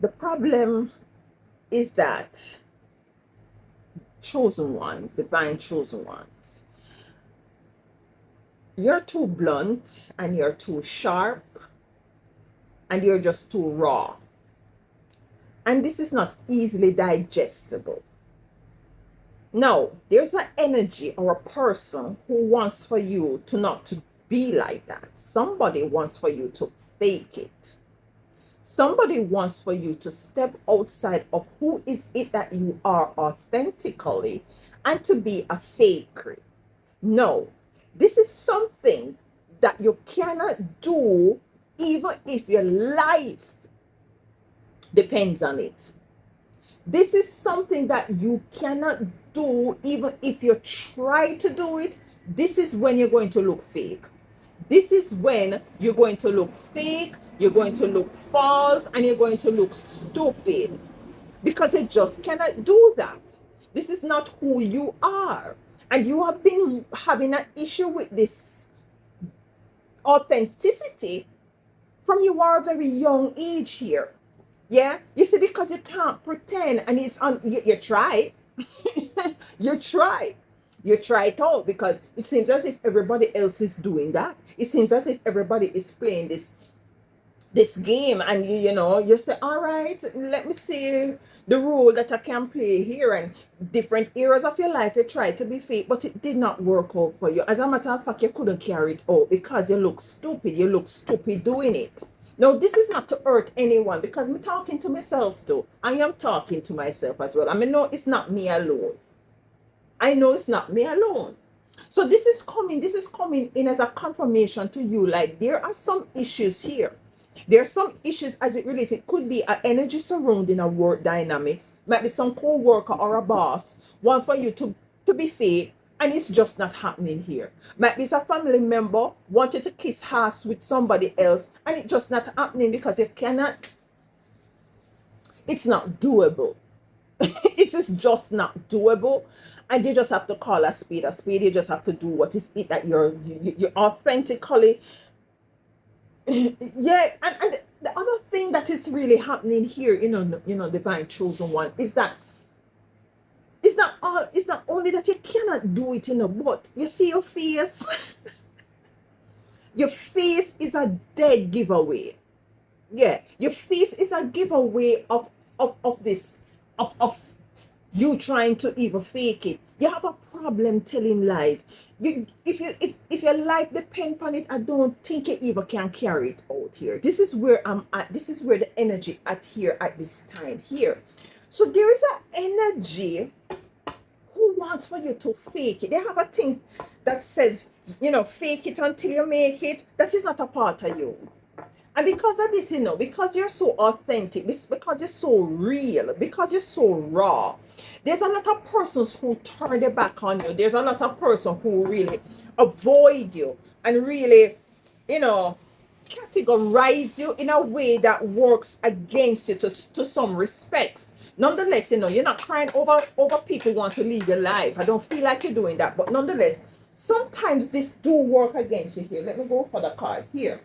The problem is that chosen ones, divine chosen ones, you're too blunt and you're too sharp and you're just too raw. And this is not easily digestible. Now, there's an energy or a person who wants for you to not to be like that. Somebody wants for you to fake it. Somebody wants for you to step outside of who is it that you are authentically and to be a faker. No, this is something that you cannot do even if your life depends on it. This is something that you cannot do even if you try to do it. This is when you're going to look fake. This is when you're going to look fake, you're going to look false, and you're going to look stupid because you just cannot do that. This is not who you are. And you have been having an issue with this authenticity from you are a very young age here. Yeah, you see, because you can't pretend, and it's on. You try, you try, you try it out because it seems as if everybody else is doing that. It seems as if everybody is playing this game, and you say, all right, let me see the role that I can play here. And different areas of your life you tried to be fake, but it did not work out for you. As a matter of fact, you couldn't carry it out because you look stupid. You look stupid doing it. Now, this is not to hurt anyone because I'm talking to myself too. I am talking to myself as well. I mean, no, it's not me alone. I know it's not me alone. So this is coming in as a confirmation to you. Like, there are some issues here. There are some issues as it relates. It could be an energy surrounding a work dynamics. Might be some co-worker or a boss want for you to be fake, and it's just not happening here. Might be a family member wanted to kiss ass with somebody else, and it's just not happening because you cannot. It's not doable. It is just not doable, and you just have to call a speed a speed. You just have to do what is it that you're authentically. Yeah, and the other thing that is really happening here, divine chosen one, is that it's not only that you cannot do it, but you see your face. Your face is a dead giveaway. Yeah, your face is a giveaway of this of you trying to even fake it. You have a problem telling lies. If your life depends on it, I don't think you even can carry it out here. This is where I'm at. This is where the energy at here at this time here. So there is an energy who wants for you to fake it. They have a thing that says, fake it until you make it. That is not a part of you. And because of this, because you're so authentic, because you're so real, because you're so raw, there's a lot of persons who turn their back on you. There's a lot of persons who really avoid you and really, you know, categorize you in a way that works against you to some respects. Nonetheless, you're not crying over people who want to leave your life. I don't feel like you're doing that. But nonetheless, sometimes this do work against you here. Let me go for the card here.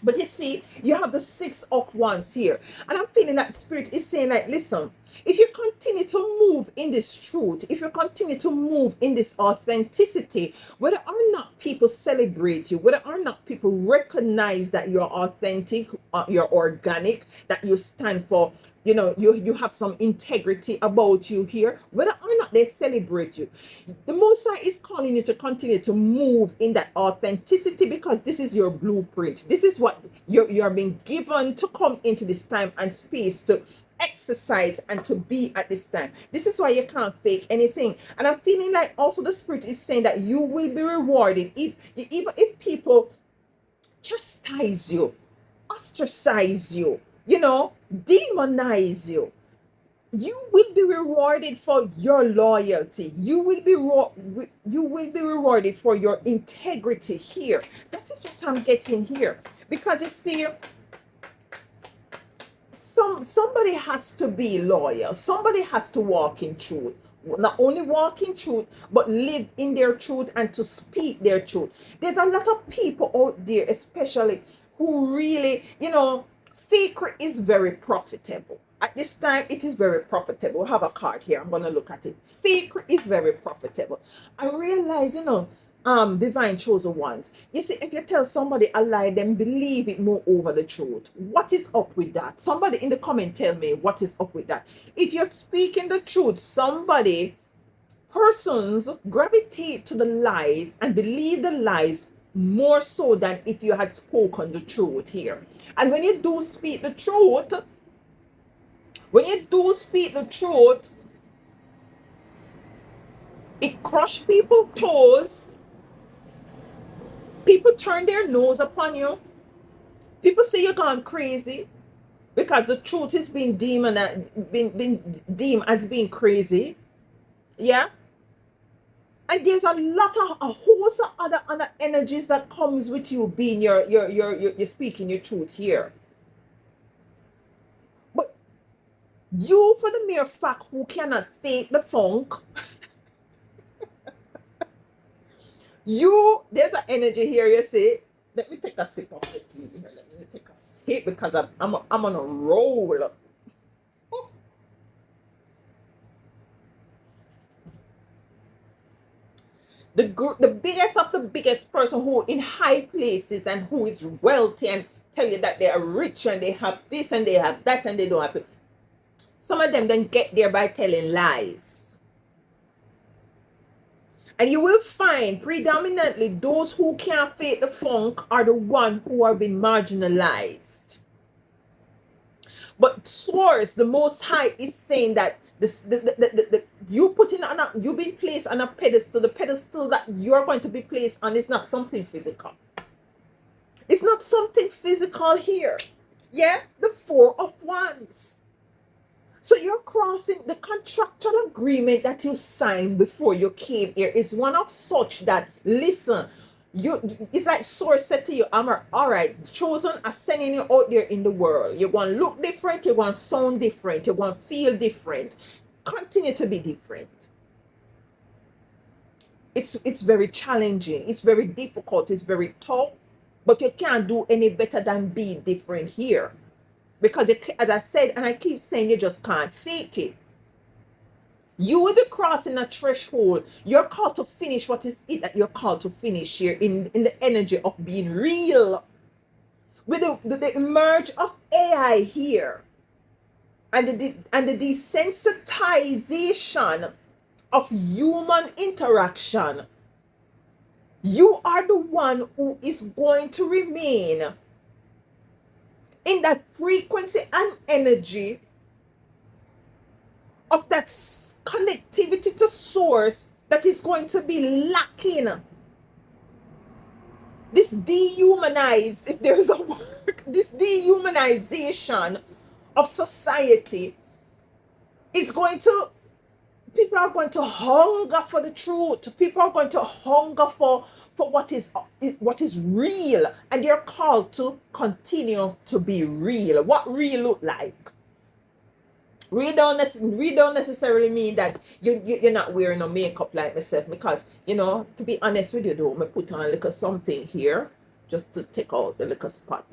But you see, you have the 6 of Wands here. And I'm feeling that spirit is saying, like, listen, if you continue to move in this truth, if you continue to move in this authenticity, whether or not people celebrate you, whether or not people recognize that you're authentic, you're organic, that you stand for, you have some integrity about you here, whether or not they celebrate you, the Most High is calling you to continue to move in that authenticity, because this is your blueprint. This is what you're being given to come into this time and space to exercise and to be at this time. This is why you can't fake anything. And I'm feeling like also the spirit is saying that you will be rewarded even if people chastise you, ostracize you, demonize you. You will be rewarded for your loyalty. You will be rewarded for your integrity here. That is what I'm getting here, because it's still somebody has to be loyal. Somebody has to walk in truth. Not only walk in truth, but live in their truth and to speak their truth. There's a lot of people out there, especially who really, fakery is very profitable. At this time, it is very profitable. I have a card here. I'm going to look at it. Fakery is very profitable. I realize, divine chosen ones. You see, if you tell somebody a lie, then believe it more over the truth. What is up with that? Somebody in the comment tell me what is up with that. If you're speaking the truth, persons gravitate to the lies and believe the lies more so than if you had spoken the truth here. And when you do speak the truth, it crush people's toes. People turn their nose upon you. People say you're gone crazy because the truth is being deemed as being crazy. Yeah. And there's a host of other energies that comes with you being you're speaking your truth here. But you, for the mere fact who cannot fake the funk, there's an energy here, you see. Let me take a sip of the tea here. Let me take a sip because I'm on a roll. The biggest of the biggest person who in high places and who is wealthy and tell you that they are rich and they have this and they have that and they don't have to. Some of them then get there by telling lies. And you will find predominantly those who can't fake the funk are the ones who are being marginalized. But source, the Most High, is saying that you've been placed on a pedestal. The pedestal that you're going to be placed on is not something physical. It's not something physical here. Yeah, the Four of Wands. So you're crossing the contractual agreement that you signed before you came here is one of such that, listen, it's like source said to you, Amar, all right, chosen are sending you out there in the world. You're going to look different, you're going to sound different, you're going to feel different. Continue to be different. It's very challenging, it's very difficult, it's very tough, but you can't do any better than be different here. Because as I said, and I keep saying, you just can't fake it. You will be crossing a threshold. You're called to finish what is it that you're called to finish here in the energy of being real. With the emerge of AI here and the desensitization of human interaction, you are the one who is going to remain in that frequency and energy of that connectivity to source that is going to be lacking. This dehumanized, if there's a word, this dehumanization of society is going to, people are going to hunger for the truth. People are going to hunger for what is real, and they're called to continue to be real. What real look like? Real don't necessarily mean that you're not wearing no makeup like myself, because to be honest with you though, I put on a little something here just to take out the little spot,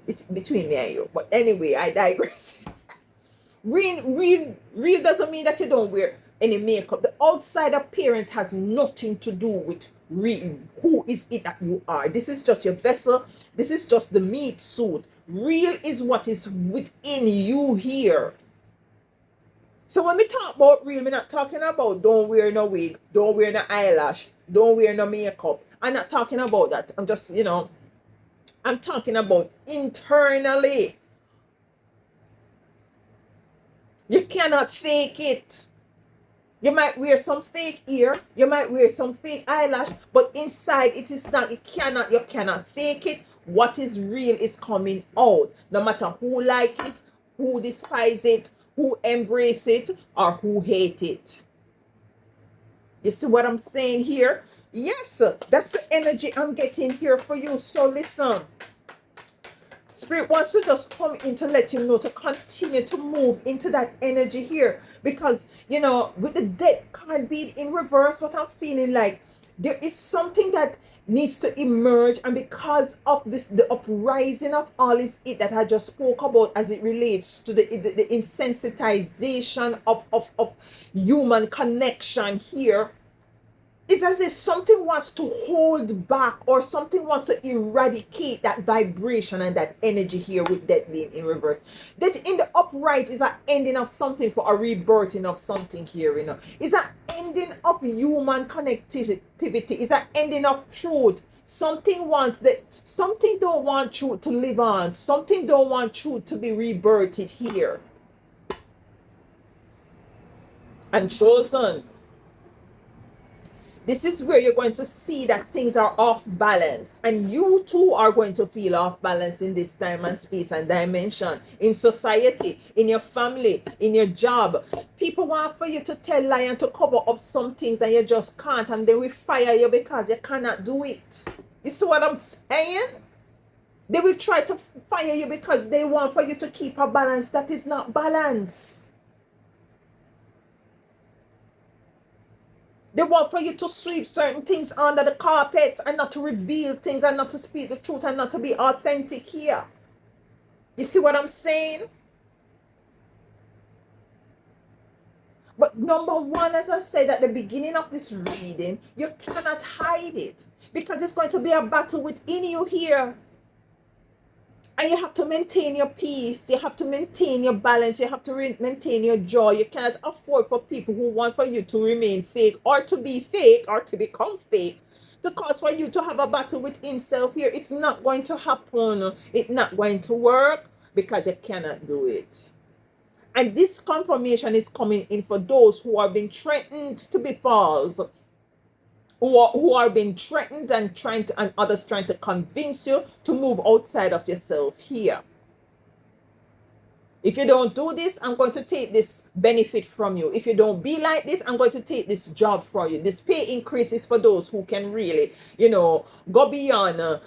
it's between me and you. But anyway, I digress. Real doesn't mean that you don't wear any makeup. The outside appearance has nothing to do with real. Who is it that you are? This is just your vessel. This is just the meat suit. Real is what is within you here. So when we talk about real, we're not talking about don't wear no wig, don't wear no eyelash, don't wear no makeup. I'm not talking about that. I'm just, I'm talking about internally. You cannot fake it. You might wear some fake ear, you might wear some fake eyelash, but inside you cannot fake it. What is real is coming out. No matter who like it, who despise it, who embrace it, or who hate it. You see what I'm saying here? Yes, that's the energy I'm getting here for you. So listen. Spirit wants to just come in to let you know to continue to move into that energy here. Because, with the death card being in reverse, what I'm feeling like, there is something that needs to emerge, and because of this, the uprising of all is it that I just spoke about as it relates to the insensitization of human connection here. It's as if something wants to hold back, or something wants to eradicate that vibration and that energy here with that being in reverse. That in the upright is an ending of something for a rebirthing of something here, you know. It's an ending of human connectivity. It's an ending of truth. Something wants that. Something don't want truth to live on. Something don't want truth to be rebirthed here. And chosen, this is where you're going to see that things are off balance, and you too are going to feel off balance in this time and space and dimension, in society, in your family, in your job. People want for you to tell lie and to cover up some things, and you just can't, and they will fire you because you cannot do it. You see what I'm saying? They will try to fire you because they want for you to keep a balance that is not balance. They want for you to sweep certain things under the carpet and not to reveal things and not to speak the truth and not to be authentic here. You see what I'm saying? But number one, as I said at the beginning of this reading, you cannot hide it, because it's going to be a battle within you here. And you have to maintain your peace. You have to maintain your balance. You have to maintain your joy. You cannot afford for people who want for you to remain fake, or to be fake, or to become fake, to cause for you to have a battle within self here. It's not going to happen. It's not going to work, because you cannot do it. And this confirmation is coming in for those who are being threatened to be false, who are being threatened and others trying to convince you to move outside of yourself here. If you don't do this, I'm going to take this benefit from you. If you don't be like this, I'm going to take this job from you. This pay increase is for those who can really, go beyond,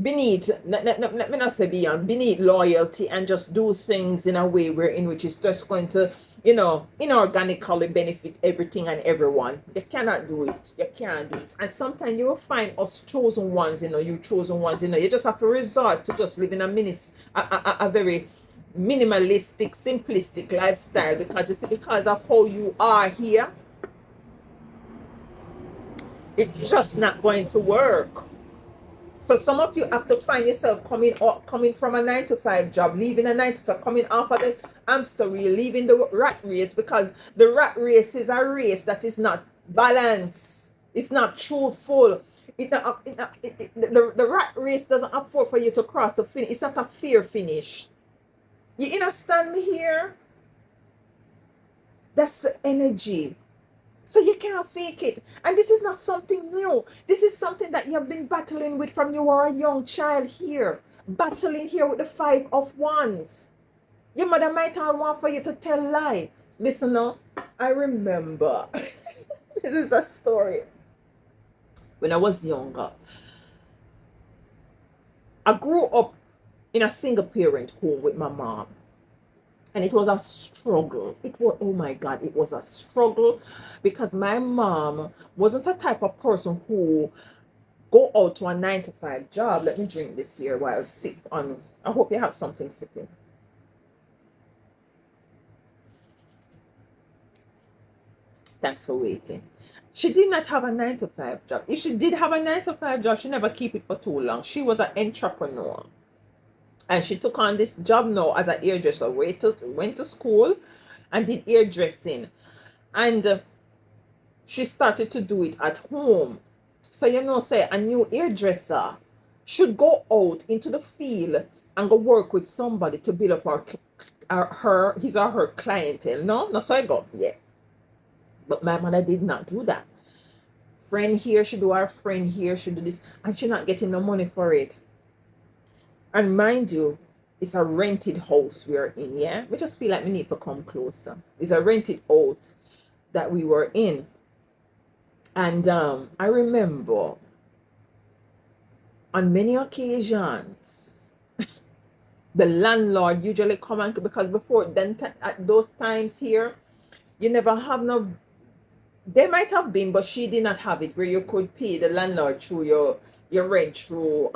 beneath, let me not say beyond, beneath loyalty, and just do things in a way in which it's just going to, inorganically benefit everything and everyone. You cannot do it. You can't do it. And sometimes you will find us chosen ones, you chosen ones, you just have to resort to just living a very minimalistic, simplistic lifestyle, because it's because of how you are here. It's just not going to work. So some of you have to find yourself coming from a 9-to-5 job, leaving a 9-to-5, coming off of the hamster wheel, leaving the rat race, because the rat race is a race that is not balanced. It's not truthful. The rat race doesn't afford for you to cross the finish. It's not a fair finish. You understand me here? That's the energy. So you can't fake it. And this is not something new. This is something that you have been battling with from you were a young child here. Battling here with the 5 of Wands. Your mother might have want for you to tell lie. Listen now, I remember. This is a story. When I was younger, I grew up in a single parent home with my mom. And it was a struggle. Oh my God, it was a struggle, because my mom wasn't a type of person who go out to a 9-to-5 job. Let me drink this here while I sip on. I hope you have something sipping. Thanks for waiting. She did not have a 9-to-5 job. If she did have a 9-to-5 job, she never keep it for too long. She was an entrepreneur. And she took on this job now as a hairdresser. Went to school and did hairdressing. And she started to do it at home. So, say a new hairdresser should go out into the field and go work with somebody to build up his or her clientele. No, so I go, yeah. But my mother did not do that. Friend here should do her friend here should do this. And she's not getting no money for it. And mind you, it's a rented house we're in, yeah? We just feel like we need to come closer. It's a rented house that we were in. And I remember on many occasions, the landlord usually come and, because before then, at those times here, you never have no There might have been, but she did not have it where you could pay the landlord through your rent through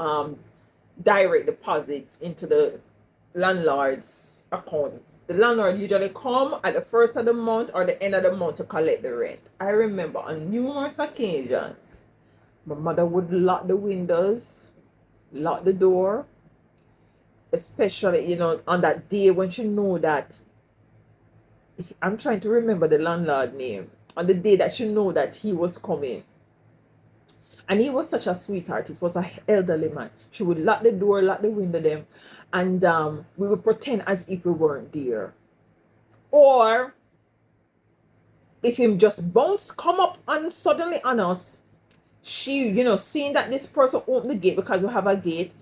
direct deposits into the landlord's account. The landlord usually come at the first of the month or the end of the month to collect the rent. I remember on numerous occasions, my mother would lock the windows, lock the door, especially on that day when she know that I'm trying to remember the landlord name. On the day that she know that he was coming. And he was such a sweetheart. It was an elderly man. She would lock the door, lock the window them, and we would pretend as if we weren't there. Or if him just bounce come up and suddenly on us, she, seeing that this person opened the gate because we have a gate,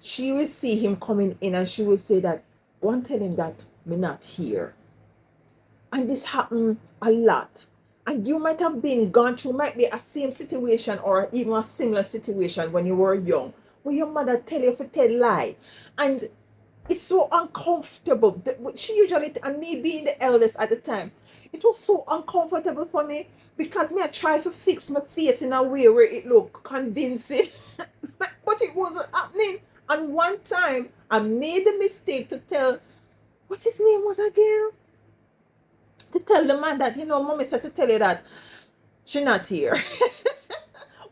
she will see him coming in and she will say that, one tell him that me not here. And this happened a lot. And you might have been gone through, might be a same situation or even a similar situation when you were young, where your mother tell you to tell lie. And it's so uncomfortable. She usually, and me being the eldest at the time, it was so uncomfortable for me because me I try to fix my face in a way where it looked convincing, but it wasn't happening. And one time I made the mistake to tell, what his name was again? To tell the man that, mommy said to tell you that she's not here.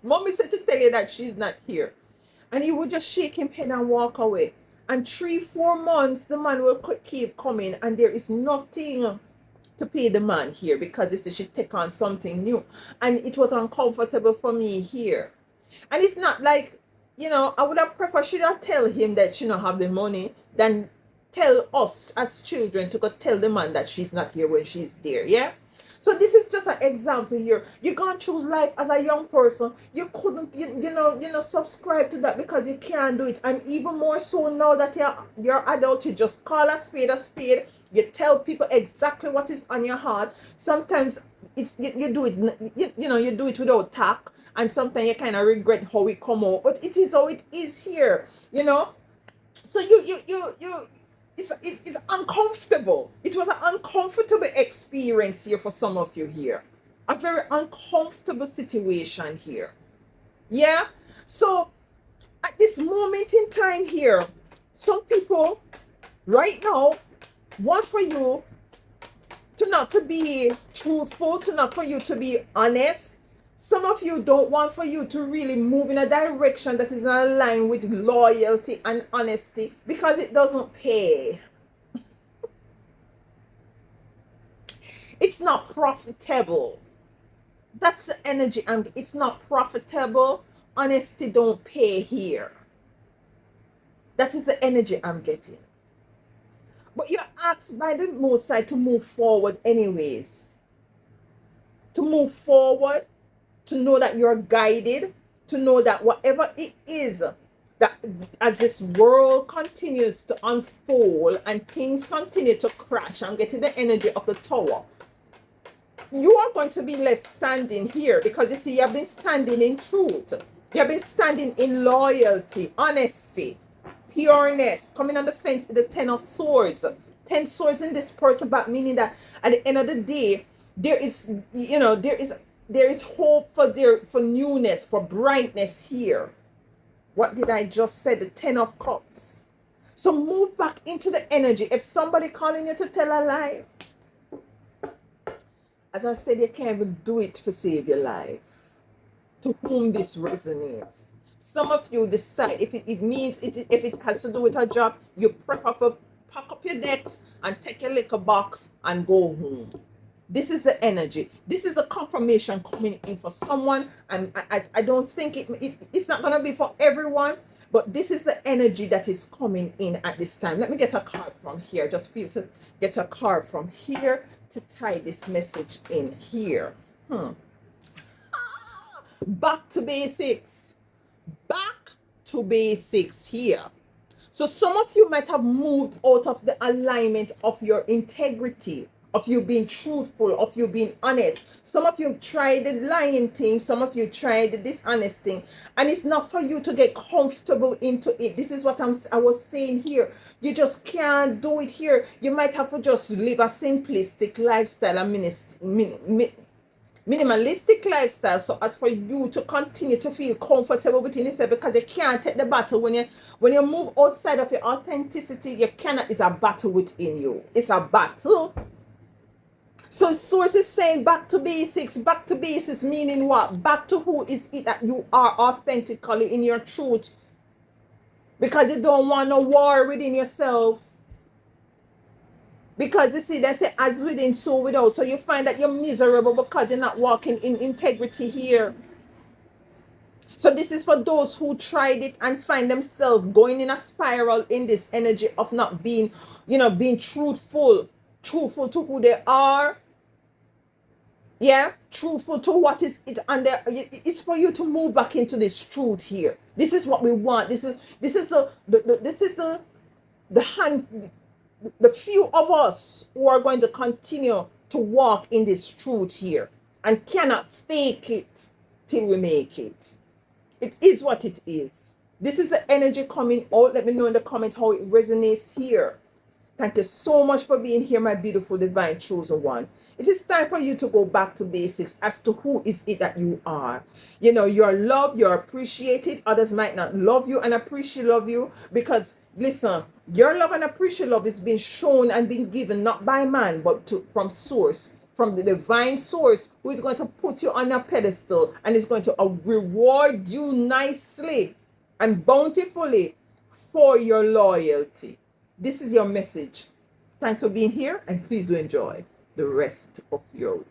Mommy said to tell you that she's not here. And he would just shake him head and walk away. And 3-4 months, the man will keep coming, and there is nothing to pay the man here because he said she take on something new. And it was uncomfortable for me here. And it's not like, I would have preferred should I tell him that she don't have the money than tell us as children to go tell the man that she's not here when she's there. Yeah. So this is just an example here. You're going through life as a young person. You couldn't, subscribe to that because you can't do it. And even more so now that you're adult, you just call a spade a spade. You tell people exactly what is on your heart. Sometimes it's you do it, you do it without tact. And sometimes you kind of regret how it come out. But it is how it is here, So it's uncomfortable. It was an uncomfortable experience here for some of you here. A very uncomfortable situation here. Yeah. So at this moment in time here, some people right now wants for you to not to be truthful, to not for you to be honest. Some of you don't want for you to really move in a direction that is in line with loyalty and honesty because it doesn't pay. It's not profitable. That's the energy, and it's not profitable. Honesty don't pay here. That is the energy I'm getting. But you're asked by the Most High to move forward anyways. To move forward, to know that you're guided, to know that whatever it is, that as this world continues to unfold and things continue to crash, I'm getting the energy of the tower. You are going to be left standing here because you see, you have been standing in truth. You have been standing in loyalty, honesty, pureness, coming on the fence with the 10 of swords. 10 swords in this person back, meaning that at the end of the day, there is hope for newness, for brightness here. What did I just say? The 10 of cups. So move back into the energy. If somebody calling you to tell a lie, as I said, you can't even do it to save your life. To whom this resonates. Some of you decide if it has to do with a job, you prefer to pack up your decks and take your liquor box and go home. This is the energy. This is a confirmation coming in for someone, and I don't think it's not going to be for everyone, but this is the energy that is coming in at this time. Let me get a card from here. Just feel to get a card from here to tie this message in here. Back to basics. Back to basics here. So some of you might have moved out of the alignment of your integrity, of you being truthful, of you being honest. Some of you tried the lying thing, some of you tried the dishonest thing, and it's not for you to get comfortable into it. This is what I was saying here. You just can't do it here. You might have to just live a simplistic lifestyle and minimalistic lifestyle, so as for you to continue to feel comfortable within yourself, because you can't take the battle when you move outside of your authenticity. You cannot. It's a battle within you. It's a battle. So source is saying back to basics. Back to basics meaning what? Back to who is it that you are authentically in your truth, because you don't want no war within yourself. Because you see, they say as within, so without. So you find that you're miserable because you're not walking in integrity here. So this is for those who tried it and find themselves going in a spiral in this energy of not being, being truthful to who they are. Yeah, truthful to what is it, and it's for you to move back into this truth here. This is what we want. This is the hand, the few of us who are going to continue to walk in this truth here and cannot fake it till we make it. It is what it is. This is the energy coming out. Let me know in the comment how it resonates here. Thank you so much for being here, my beautiful divine chosen one. It is time for you to go back to basics as to who is it that you are. You're loved, you're appreciated. Others might not love you and appreciate love you, because listen, your love and appreciate love is being shown and being given not by man, but from source, from the divine source, who is going to put you on a pedestal and is going to reward you nicely and bountifully for your loyalty. This is your message. Thanks for being here, and please do enjoy the rest of your week.